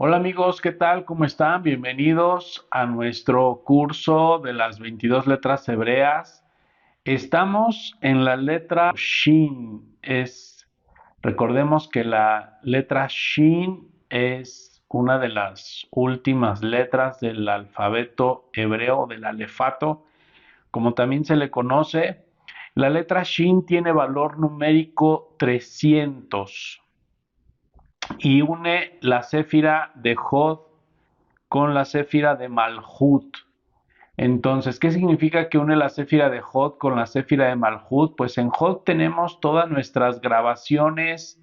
Hola amigos, ¿qué tal? ¿Cómo están? Bienvenidos a nuestro curso de las 22 letras hebreas. Estamos en la letra Shin. Recordemos que la letra Shin es una de las últimas letras del alfabeto hebreo, del alefato, como también se le conoce. La letra Shin tiene valor numérico 300 y une la céfira de Jod con la céfira de Malhut. Entonces, ¿qué significa que une la céfira de Jod con la céfira de Malhut? Pues en Jod tenemos todas nuestras grabaciones,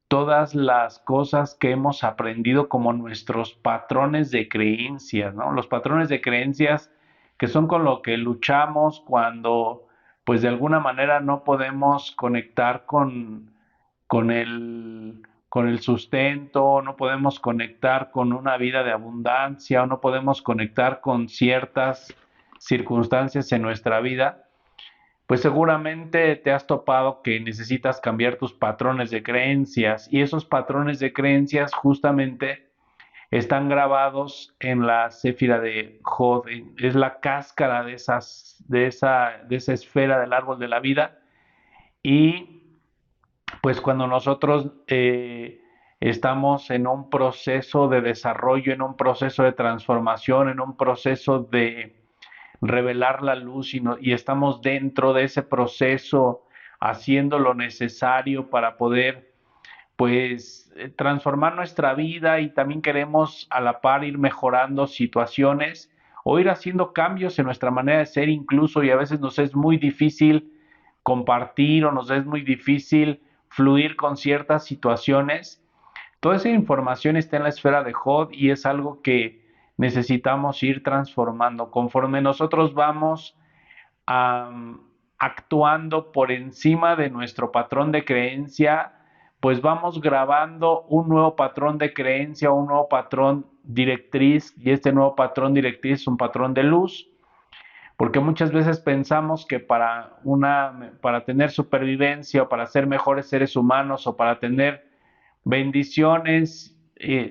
todas las cosas que hemos aprendido como nuestros patrones de creencias, ¿no? Los patrones de creencias que son con lo que luchamos cuando, pues de alguna manera no podemos conectar con con el sustento, no podemos conectar con una vida de abundancia o no podemos conectar con ciertas circunstancias en nuestra vida, pues seguramente te has topado que necesitas cambiar tus patrones de creencias y esos patrones de creencias justamente están grabados en la céfira de Jod, es la cáscara de esa esfera del árbol de la vida y pues cuando nosotros estamos en un proceso de desarrollo, en un proceso de transformación, en un proceso de revelar la luz y estamos dentro de ese proceso haciendo lo necesario para poder pues transformar nuestra vida y también queremos a la par ir mejorando situaciones o ir haciendo cambios en nuestra manera de ser incluso y a veces nos es muy difícil compartir o nos es muy difícil fluir con ciertas situaciones. Toda esa información está en la esfera de Hod y es algo que necesitamos ir transformando. Conforme nosotros vamos actuando por encima de nuestro patrón de creencia, pues vamos grabando un nuevo patrón de creencia, un nuevo patrón directriz, y este nuevo patrón directriz es un patrón de luz, porque muchas veces pensamos que para tener supervivencia o para ser mejores seres humanos o para tener bendiciones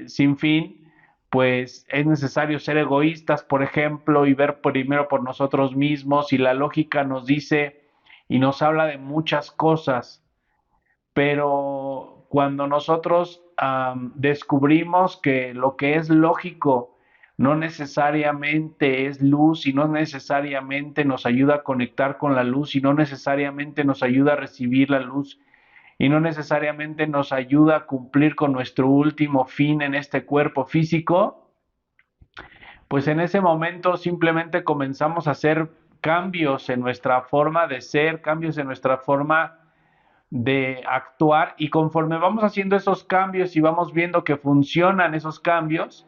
sin fin, pues es necesario ser egoístas, por ejemplo, y ver primero por nosotros mismos, y la lógica nos dice y nos habla de muchas cosas, pero cuando nosotros descubrimos que lo que es lógico no necesariamente es luz y no necesariamente nos ayuda a conectar con la luz y no necesariamente nos ayuda a recibir la luz y no necesariamente nos ayuda a cumplir con nuestro último fin en este cuerpo físico, pues en ese momento simplemente comenzamos a hacer cambios en nuestra forma de ser, cambios en nuestra forma de actuar y conforme vamos haciendo esos cambios y vamos viendo que funcionan esos cambios,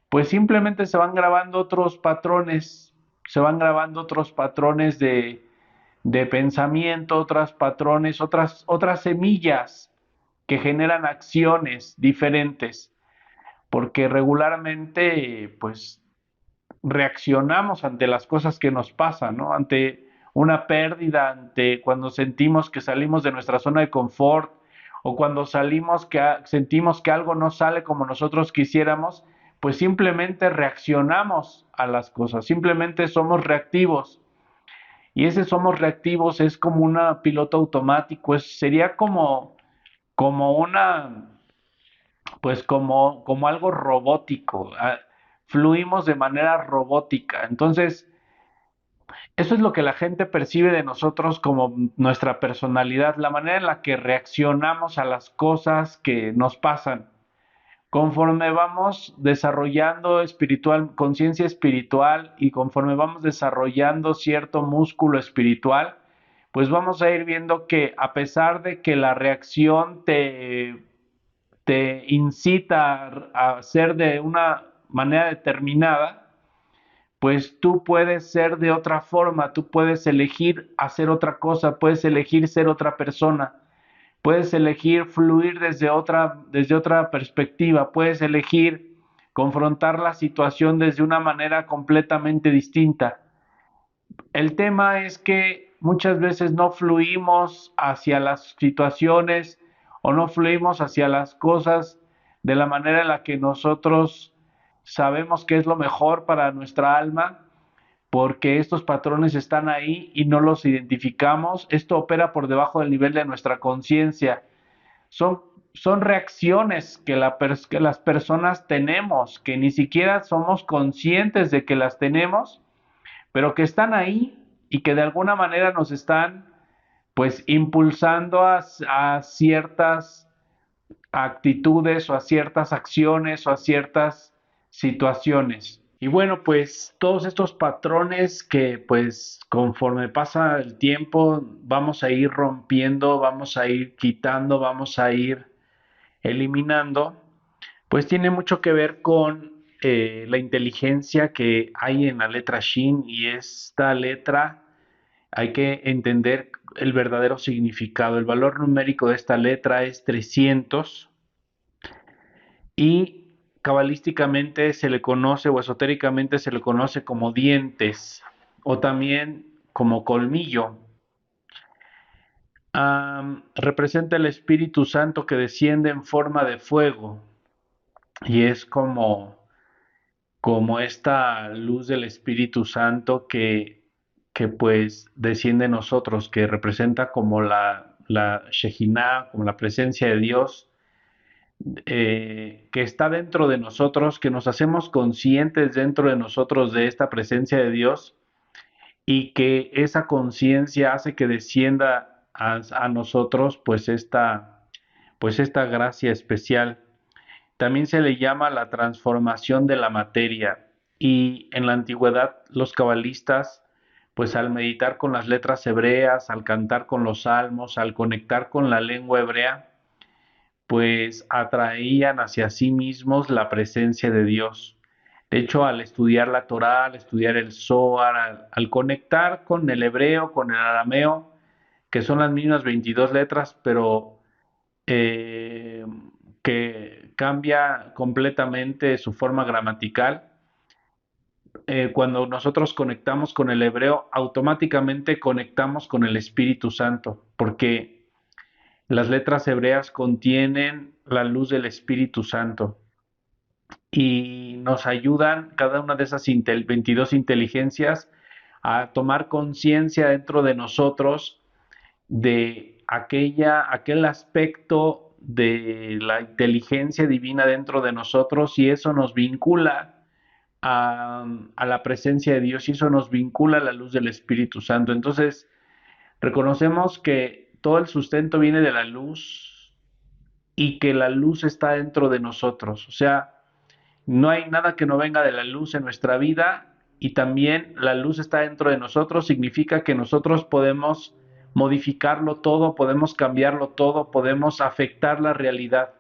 pues simplemente se van grabando otros patrones, se van grabando otros patrones de pensamiento, otros patrones, otras semillas que generan acciones diferentes, porque regularmente pues reaccionamos ante las cosas que nos pasan, ¿no? Ante una pérdida, ante cuando sentimos que salimos de nuestra zona de confort o cuando sentimos que algo no sale como nosotros quisiéramos, pues simplemente reaccionamos a las cosas, simplemente somos reactivos. Y ese somos reactivos es como una piloto automático, sería como una pues como algo robótico, fluimos de manera robótica. Entonces, eso es lo que la gente percibe de nosotros como nuestra personalidad, la manera en la que reaccionamos a las cosas que nos pasan. Conforme vamos desarrollando conciencia espiritual y conforme vamos desarrollando cierto músculo espiritual, pues vamos a ir viendo que a pesar de que la reacción te incita a hacer de una manera determinada, pues tú puedes ser de otra forma, tú puedes elegir hacer otra cosa, puedes elegir ser otra persona, puedes elegir fluir desde otra perspectiva, puedes elegir confrontar la situación desde una manera completamente distinta. El tema es que muchas veces no fluimos hacia las situaciones o no fluimos hacia las cosas de la manera en la que nosotros sabemos que es lo mejor para nuestra alma, porque estos patrones están ahí y no los identificamos. Esto opera por debajo del nivel de nuestra conciencia. Son, son reacciones que las personas tenemos, que ni siquiera somos conscientes de que las tenemos, pero que están ahí y que de alguna manera nos están pues impulsando a ciertas actitudes o a ciertas acciones o a ciertas situaciones. Y bueno, pues todos estos patrones que pues conforme pasa el tiempo vamos a ir rompiendo, vamos a ir quitando, vamos a ir eliminando, pues tiene mucho que ver con la inteligencia que hay en la letra Shin, y esta letra hay que entender el verdadero significado. El valor numérico de esta letra es 300 y cabalísticamente se le conoce o esotéricamente se le conoce como dientes o también como colmillo. Representa el Espíritu Santo que desciende en forma de fuego y es como esta luz del Espíritu Santo que pues desciende en nosotros, que representa como la Shejinah, como la presencia de Dios, que está dentro de nosotros, que nos hacemos conscientes dentro de nosotros de esta presencia de Dios y que esa conciencia hace que descienda a nosotros pues esta gracia especial. También se le llama la transformación de la materia, y en la antigüedad los cabalistas, pues al meditar con las letras hebreas, al cantar con los salmos, al conectar con la lengua hebrea, pues atraían hacia sí mismos la presencia de Dios. De hecho, al estudiar la Torá, al estudiar el Zohar, al conectar con el hebreo, con el arameo, que son las mismas 22 letras, pero eh, que cambia completamente su forma gramatical. Cuando nosotros conectamos con el hebreo, automáticamente conectamos con el Espíritu Santo, porque las letras hebreas contienen la luz del Espíritu Santo y nos ayudan cada una de esas 22 inteligencias a tomar conciencia dentro de nosotros de aquel aspecto de la inteligencia divina dentro de nosotros, y eso nos vincula a la presencia de Dios y eso nos vincula a la luz del Espíritu Santo. Entonces, reconocemos que todo el sustento viene de la luz y que la luz está dentro de nosotros. O sea, no hay nada que no venga de la luz en nuestra vida, y también la luz está dentro de nosotros, significa que nosotros podemos modificarlo todo, podemos cambiarlo todo, podemos afectar la realidad.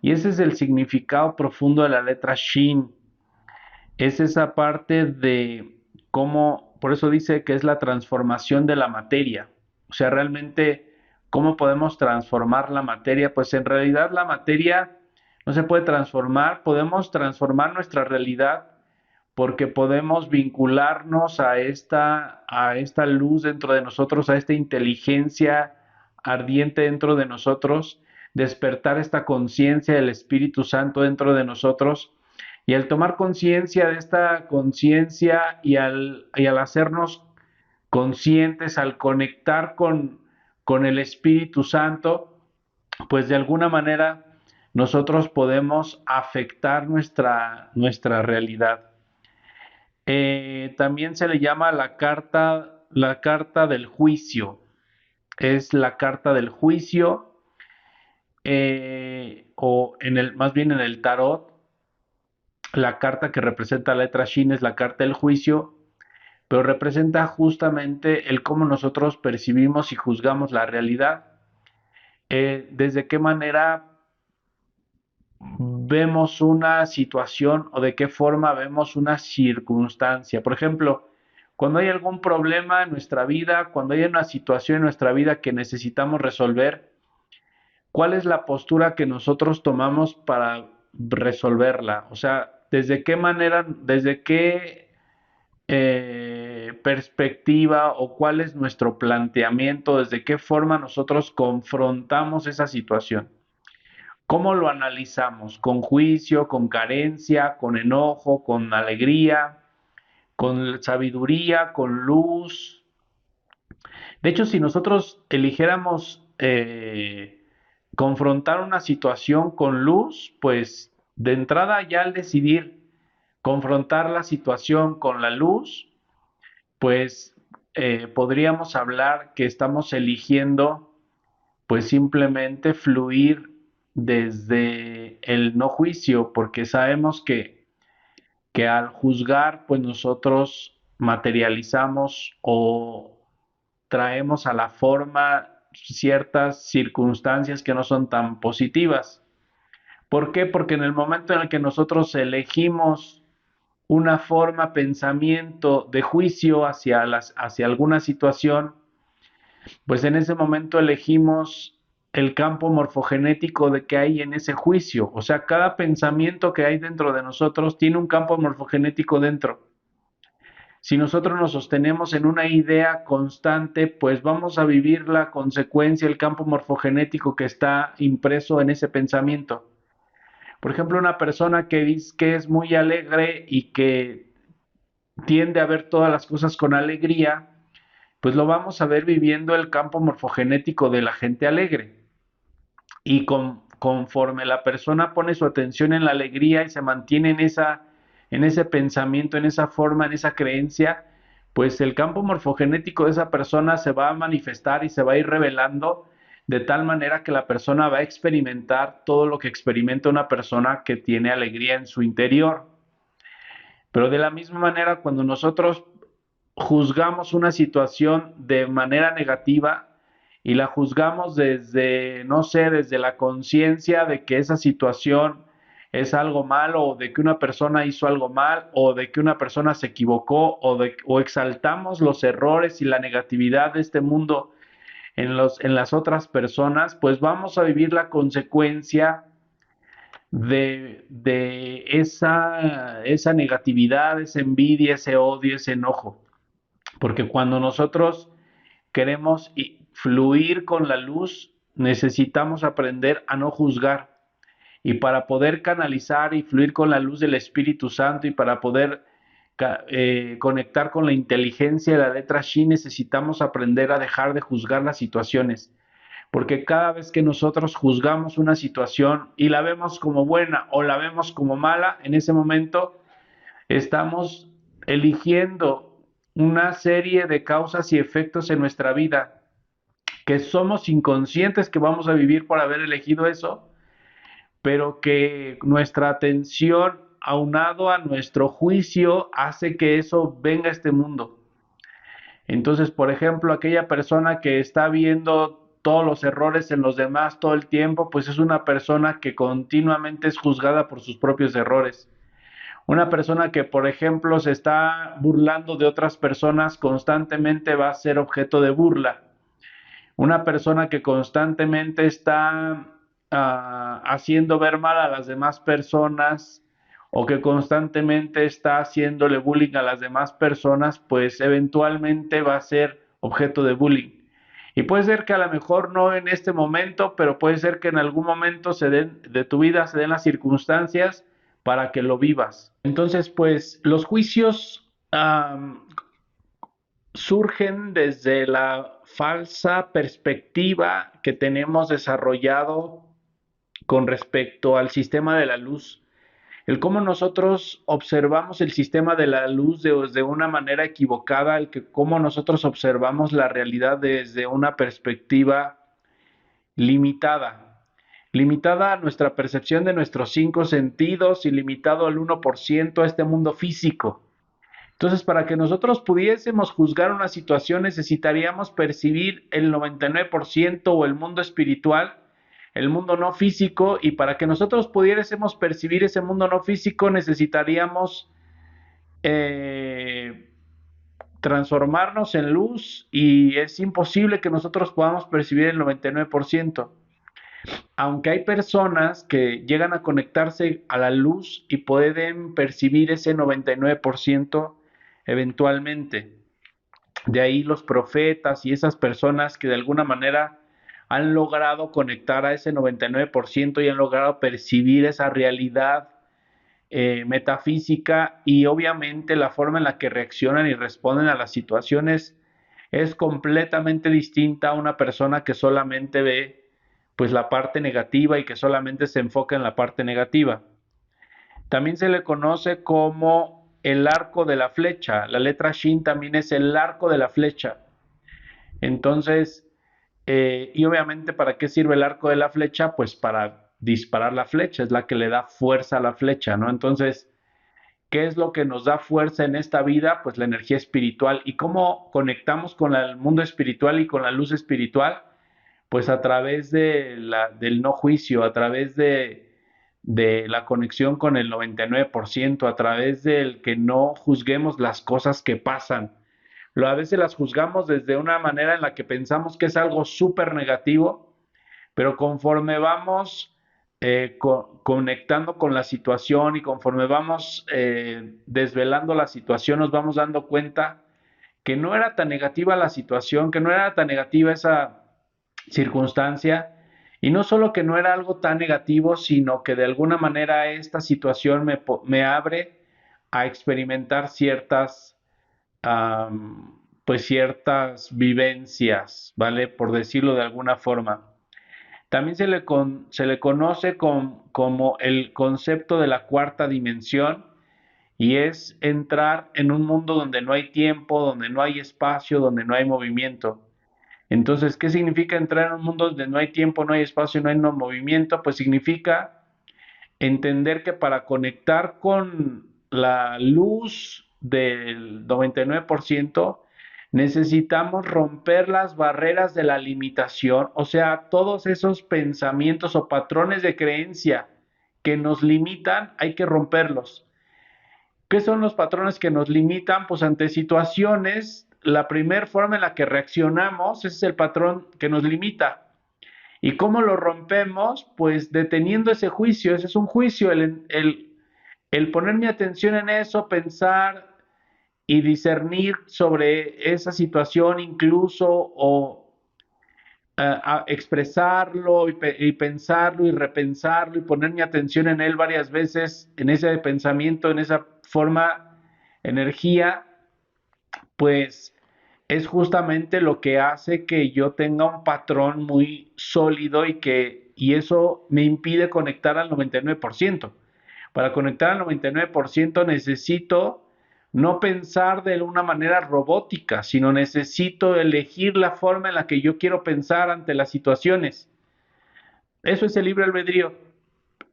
Y ese es el significado profundo de la letra Shin. Es esa parte de cómo, por eso dice que es la transformación de la materia. O sea, realmente, ¿cómo podemos transformar la materia? Pues en realidad la materia no se puede transformar, podemos transformar nuestra realidad porque podemos vincularnos a esta luz dentro de nosotros, a esta inteligencia ardiente dentro de nosotros, despertar esta conciencia del Espíritu Santo dentro de nosotros. Y al tomar conciencia de esta conciencia y al hacernos conscientes, al conectar con el Espíritu Santo, pues de alguna manera nosotros podemos afectar nuestra realidad. También se le llama la carta del juicio. Es la carta del juicio, o más bien en el tarot, la carta que representa la letra Shin es la carta del juicio, pero representa justamente el cómo nosotros percibimos y juzgamos la realidad, desde qué manera vemos una situación o de qué forma vemos una circunstancia. Por ejemplo, cuando hay algún problema en nuestra vida, cuando hay una situación en nuestra vida que necesitamos resolver, ¿cuál es la postura que nosotros tomamos para resolverla? O sea, ¿desde qué manera, desde qué perspectiva o cuál es nuestro planteamiento, desde qué forma nosotros confrontamos esa situación? ¿Cómo lo analizamos? ¿Con juicio, con carencia, con enojo, con alegría, con sabiduría, con luz? De hecho, si nosotros eligiéramos confrontar una situación con luz, pues de entrada ya al decidir confrontar la situación con la luz, pues podríamos hablar que estamos eligiendo pues simplemente fluir desde el no juicio, porque sabemos que al juzgar, pues nosotros materializamos o traemos a la forma ciertas circunstancias que no son tan positivas. ¿Por qué? Porque en el momento en el que nosotros elegimos una forma, pensamiento de juicio hacia alguna situación, pues en ese momento elegimos el campo morfogenético de que hay en ese juicio. O sea, cada pensamiento que hay dentro de nosotros tiene un campo morfogenético dentro. Si nosotros nos sostenemos en una idea constante, pues vamos a vivir la consecuencia, el campo morfogenético que está impreso en ese pensamiento. Por ejemplo, una persona que dice que es muy alegre y que tiende a ver todas las cosas con alegría, pues lo vamos a ver viviendo el campo morfogenético de la gente alegre. Y conforme la persona pone su atención en la alegría y se mantiene en ese pensamiento, en esa forma, en esa creencia, pues el campo morfogenético de esa persona se va a manifestar y se va a ir revelando de tal manera que la persona va a experimentar todo lo que experimenta una persona que tiene alegría en su interior. Pero de la misma manera, cuando nosotros juzgamos una situación de manera negativa y la juzgamos desde, no sé, desde la conciencia de que esa situación es algo malo o de que una persona hizo algo mal o de que una persona se equivocó o exaltamos los errores y la negatividad de este mundo en las otras personas, pues vamos a vivir la consecuencia de esa negatividad, esa envidia, ese odio, ese enojo. Porque cuando nosotros queremos fluir con la luz, necesitamos aprender a no juzgar. Y para poder canalizar y fluir con la luz del Espíritu Santo y para poder conectar con la inteligencia de la letra Shi, necesitamos aprender a dejar de juzgar las situaciones. Porque cada vez que nosotros juzgamos una situación y la vemos como buena o la vemos como mala, en ese momento estamos eligiendo una serie de causas y efectos en nuestra vida que somos inconscientes que vamos a vivir por haber elegido eso, pero que nuestra atención aunado a nuestro juicio hace que eso venga a este mundo. Entonces, por ejemplo, aquella persona que está viendo todos los errores en los demás todo el tiempo, pues es una persona que continuamente es juzgada por sus propios errores. Una persona que, por ejemplo, se está burlando de otras personas constantemente va a ser objeto de burla. Una persona que constantemente está haciendo ver mal a las demás personas o que constantemente está haciéndole bullying a las demás personas, pues eventualmente va a ser objeto de bullying. Y puede ser que a lo mejor no en este momento, pero puede ser que en algún momento de tu vida se den las circunstancias para que lo vivas. Entonces, pues los juicios surgen desde la falsa perspectiva que tenemos desarrollado con respecto al sistema de la luz. El cómo nosotros observamos el sistema de la luz de una manera equivocada, el que cómo nosotros observamos la realidad desde una perspectiva limitada. Limitada a nuestra percepción de nuestros 5 sentidos y limitado al 1% a este mundo físico. Entonces, para que nosotros pudiésemos juzgar una situación, necesitaríamos percibir el 99% o el mundo espiritual, el mundo no físico, y para que nosotros pudiésemos percibir ese mundo no físico, necesitaríamos transformarnos en luz y es imposible que nosotros podamos percibir el 99%. Aunque hay personas que llegan a conectarse a la luz y pueden percibir ese 99% eventualmente. De ahí los profetas y esas personas que de alguna manera han logrado conectar a ese 99% y han logrado percibir esa realidad metafísica, y obviamente la forma en la que reaccionan y responden a las situaciones es completamente distinta a una persona que solamente ve pues la parte negativa y que solamente se enfoca en la parte negativa. También se le conoce como el arco de la flecha. La letra Shin también es el arco de la flecha. Entonces, y obviamente, ¿para qué sirve el arco de la flecha? Pues para disparar la flecha, es la que le da fuerza a la flecha, ¿no? Entonces, ¿qué es lo que nos da fuerza en esta vida? Pues la energía espiritual. ¿Y cómo conectamos con el mundo espiritual y con la luz espiritual? Pues a través del no juicio, a través de la conexión con el 99%, a través del que no juzguemos las cosas que pasan. A veces las juzgamos desde una manera en la que pensamos que es algo súper negativo, pero conforme vamos conectando con la situación y conforme vamos desvelando la situación, nos vamos dando cuenta que no era tan negativa la situación, que no era tan negativa esa circunstancia, y no solo que no era algo tan negativo, sino que de alguna manera esta situación me abre a experimentar pues ciertas vivencias, ¿vale? Por decirlo de alguna forma. También se le conoce como el concepto de la cuarta dimensión, y es entrar en un mundo donde no hay tiempo, donde no hay espacio, donde no hay movimiento. Entonces, ¿qué significa entrar en un mundo donde no hay tiempo, no hay espacio, no hay movimiento? Pues significa entender que para conectar con la luz del 99% necesitamos romper las barreras de la limitación, o sea, todos esos pensamientos o patrones de creencia que nos limitan, hay que romperlos. ¿Qué son los patrones que nos limitan? Pues ante situaciones, la primera forma en la que reaccionamos, ese es el patrón que nos limita. ¿Y cómo lo rompemos? Pues deteniendo ese juicio. Ese es un juicio, el poner mi atención en eso, pensar y discernir sobre esa situación incluso, o a expresarlo y pensarlo y repensarlo y poner mi atención en él varias veces, en ese pensamiento, en esa forma, energía, pues es justamente lo que hace que yo tenga un patrón muy sólido y eso me impide conectar al 99%. Para conectar al 99% necesito no pensar de una manera robótica, sino necesito elegir la forma en la que yo quiero pensar ante las situaciones. Eso es el libre albedrío,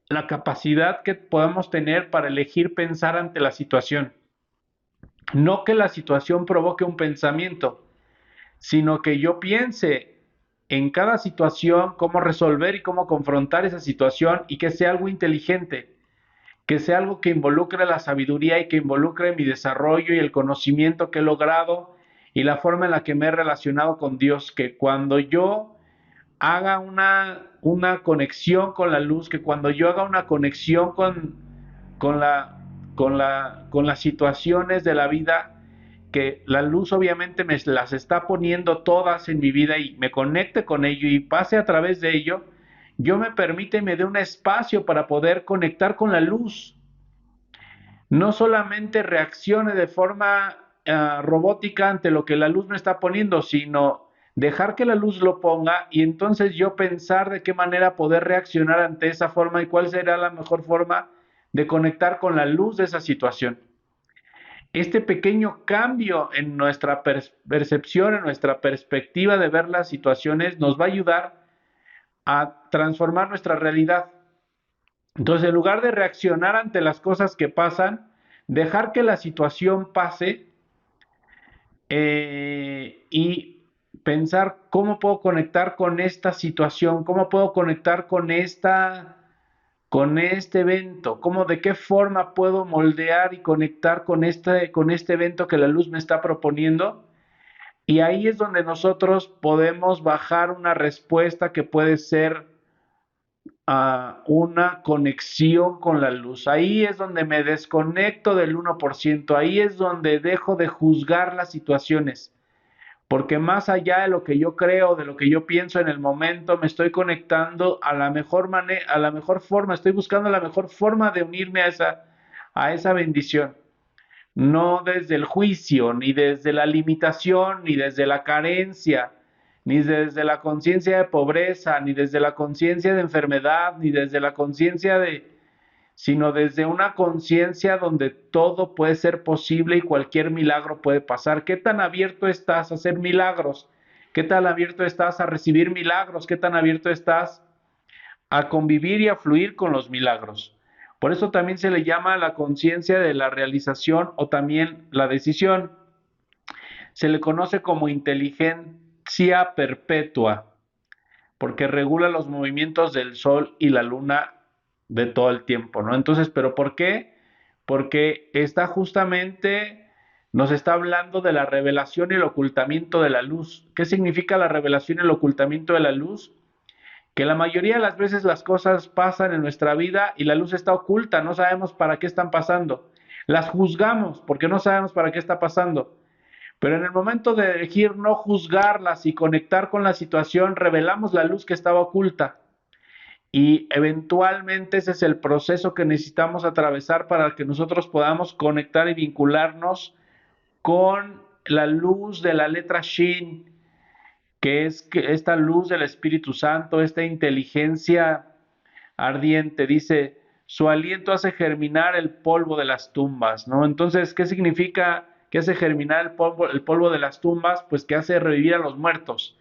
la capacidad que podamos tener para elegir pensar ante la situación. No que la situación provoque un pensamiento, sino que yo piense en cada situación cómo resolver y cómo confrontar esa situación, y que sea algo inteligente, que sea algo que involucre la sabiduría y que involucre mi desarrollo y el conocimiento que he logrado y la forma en la que me he relacionado con Dios, que cuando yo haga una conexión con la luz, que cuando yo haga una conexión con, la, con las situaciones de la vida, que la luz obviamente me las está poniendo todas en mi vida y me conecte con ello y pase a través de ello, yo me permite y me dé un espacio para poder conectar con la luz. No solamente reaccione de forma robótica ante lo que la luz me está poniendo, sino dejar que la luz lo ponga y entonces yo pensar de qué manera poder reaccionar ante esa forma y cuál será la mejor forma de conectar con la luz de esa situación. Este pequeño cambio en nuestra percepción, en nuestra perspectiva de ver las situaciones, nos va a ayudar a transformar nuestra realidad. Entonces, en lugar de reaccionar ante las cosas que pasan, dejar que la situación pase, y pensar cómo puedo conectar con esta situación, cómo puedo conectar con este evento, cómo, de qué forma puedo moldear y conectar con este evento que la luz me está proponiendo. Y ahí es donde nosotros podemos bajar una respuesta que puede ser una conexión con la luz. Ahí es donde me desconecto del 1%, ahí es donde dejo de juzgar las situaciones, porque más allá de lo que yo creo, de lo que yo pienso en el momento, me estoy conectando a la mejor manera, a la mejor forma, estoy buscando la mejor forma de unirme a esa bendición. No desde el juicio, ni desde la limitación, ni desde la carencia, ni desde la conciencia de pobreza, ni desde la conciencia de enfermedad, ni desde la conciencia de, sino desde una conciencia donde todo puede ser posible y cualquier milagro puede pasar. ¿Qué tan abierto estás a hacer milagros? ¿Qué tan abierto estás a recibir milagros? ¿Qué tan abierto estás a convivir y a fluir con los milagros? Por eso también se le llama la conciencia de la realización o también la decisión. Se le conoce como inteligencia perpetua, porque regula los movimientos del Sol y la Luna de todo el tiempo, ¿no? Entonces, ¿pero por qué? Porque está justamente, nos está hablando de la revelación y el ocultamiento de la luz. ¿Qué significa la revelación y el ocultamiento de la luz? Que la mayoría de las veces las cosas pasan en nuestra vida y la luz está oculta, no sabemos para qué están pasando. Las juzgamos porque no sabemos para qué está pasando. Pero en el momento de elegir no juzgarlas y conectar con la situación, revelamos la luz que estaba oculta. Y eventualmente ese es el proceso que necesitamos atravesar para que nosotros podamos conectar y vincularnos con la luz de la letra Shin, que es esta luz del Espíritu Santo, esta inteligencia ardiente. Dice, su aliento hace germinar el polvo de las tumbas, ¿no? Entonces, ¿qué significa que hace germinar el polvo de las tumbas? Pues que hace revivir a los muertos.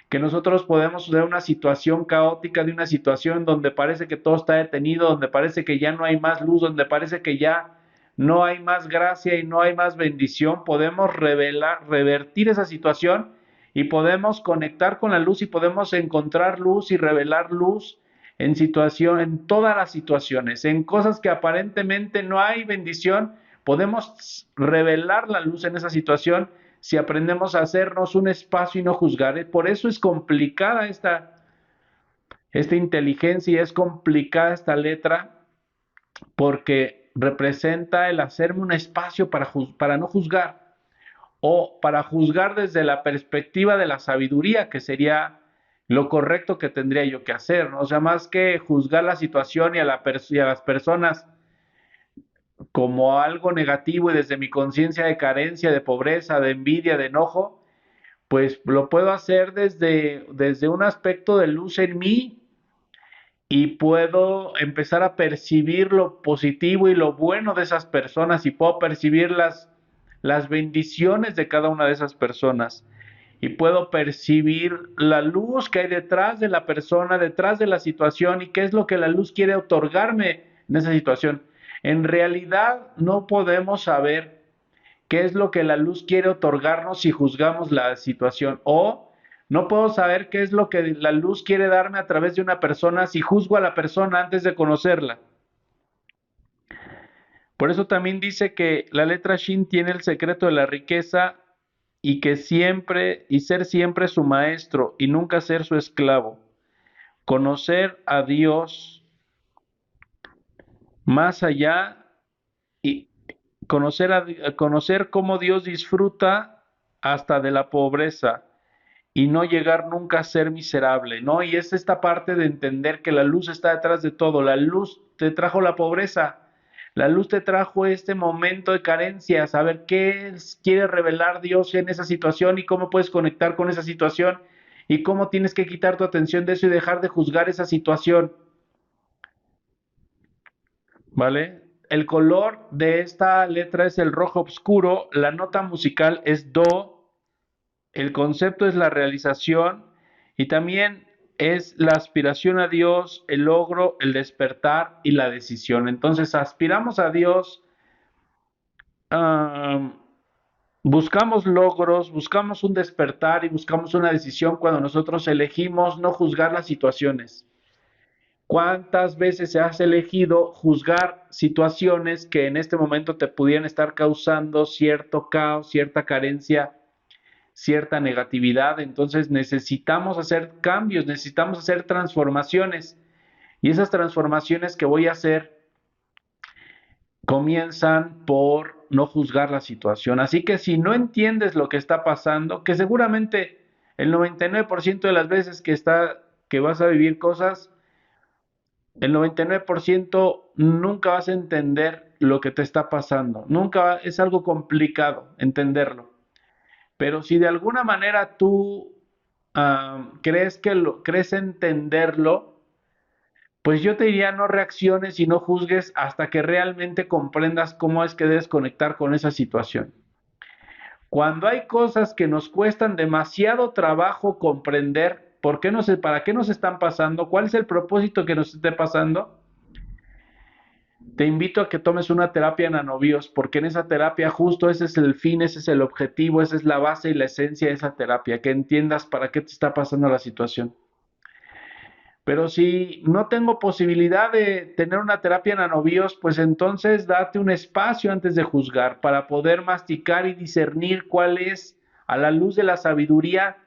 Que nosotros podemos ver una situación caótica, de una situación donde parece que todo está detenido, donde parece que ya no hay más luz, donde parece que ya no hay más gracia y no hay más bendición, podemos revertir esa situación y podemos conectar con la luz y podemos encontrar luz y revelar luz en todas las situaciones, en cosas que aparentemente no hay bendición, podemos revelar la luz en esa situación si aprendemos a hacernos un espacio y no juzgar. Por eso es complicada esta inteligencia y es complicada esta letra, porque representa el hacerme un espacio para no juzgar o para juzgar desde la perspectiva de la sabiduría, que sería lo correcto que tendría yo que hacer, ¿no? O sea, más que juzgar la situación y a las personas como algo negativo y desde mi conciencia de carencia, de pobreza, de envidia, de enojo, pues lo puedo hacer desde un aspecto de luz en mí y puedo empezar a percibir lo positivo y lo bueno de esas personas y puedo percibir las bendiciones de cada una de esas personas y puedo percibir la luz que hay detrás de la persona, detrás de la situación y qué es lo que la luz quiere otorgarme en esa situación. En realidad no podemos saber qué es lo que la luz quiere otorgarnos si juzgamos la situación o no puedo saber qué es lo que la luz quiere darme a través de una persona si juzgo a la persona antes de conocerla. Por eso también dice que la letra Shin tiene el secreto de la riqueza y que siempre y ser siempre su maestro y nunca ser su esclavo. Conocer a Dios más allá y conocer cómo Dios disfruta hasta de la pobreza y no llegar nunca a ser miserable, ¿no? Y es esta parte de entender que la luz está detrás de todo. La luz te trajo la pobreza, la luz te trajo este momento de carencia, saber qué quiere revelar Dios en esa situación y cómo puedes conectar con esa situación y cómo tienes que quitar tu atención de eso y dejar de juzgar esa situación, ¿vale? El color de esta letra es el rojo oscuro, la nota musical es do, el concepto es la realización y también es la aspiración a Dios, el logro, el despertar y la decisión. Entonces aspiramos a Dios, uh, buscamos logros, buscamos un despertar y buscamos una decisión cuando nosotros elegimos no juzgar las situaciones. ¿Cuántas veces has elegido juzgar situaciones que en este momento te pudieran estar causando cierto caos, cierta carencia, cierta negatividad? Entonces necesitamos hacer cambios, necesitamos hacer transformaciones. Y esas transformaciones que voy a hacer comienzan por no juzgar la situación. Así que si no entiendes lo que está pasando, que seguramente el 99% de las veces que vas a vivir cosas, el 99% nunca vas a entender lo que te está pasando. Es algo complicado entenderlo. Pero si de alguna manera tú crees entenderlo, pues yo te diría no reacciones y no juzgues hasta que realmente comprendas cómo es que debes conectar con esa situación. Cuando hay cosas que nos cuestan demasiado trabajo comprender, para qué nos están pasando, cuál es el propósito que nos esté pasando, te invito a que tomes una terapia nanobios, porque en esa terapia justo ese es el fin, ese es el objetivo, esa es la base y la esencia de esa terapia, que entiendas para qué te está pasando la situación. Pero si no tengo posibilidad de tener una terapia nanobios, pues entonces date un espacio antes de juzgar para poder masticar y discernir cuál es, a la luz de la sabiduría,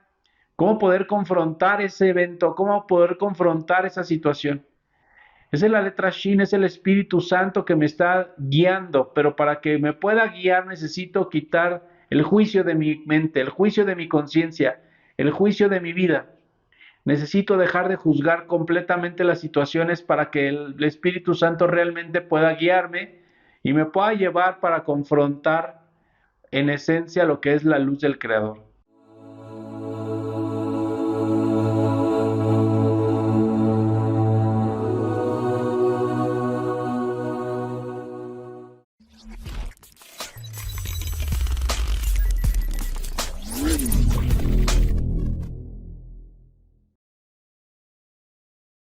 cómo poder confrontar ese evento, cómo poder confrontar esa situación. Esa es la letra Shin, es el Espíritu Santo que me está guiando, pero para que me pueda guiar necesito quitar el juicio de mi mente, el juicio de mi conciencia, el juicio de mi vida. Necesito dejar de juzgar completamente las situaciones para que el Espíritu Santo realmente pueda guiarme y me pueda llevar para confrontar en esencia lo que es la luz del Creador.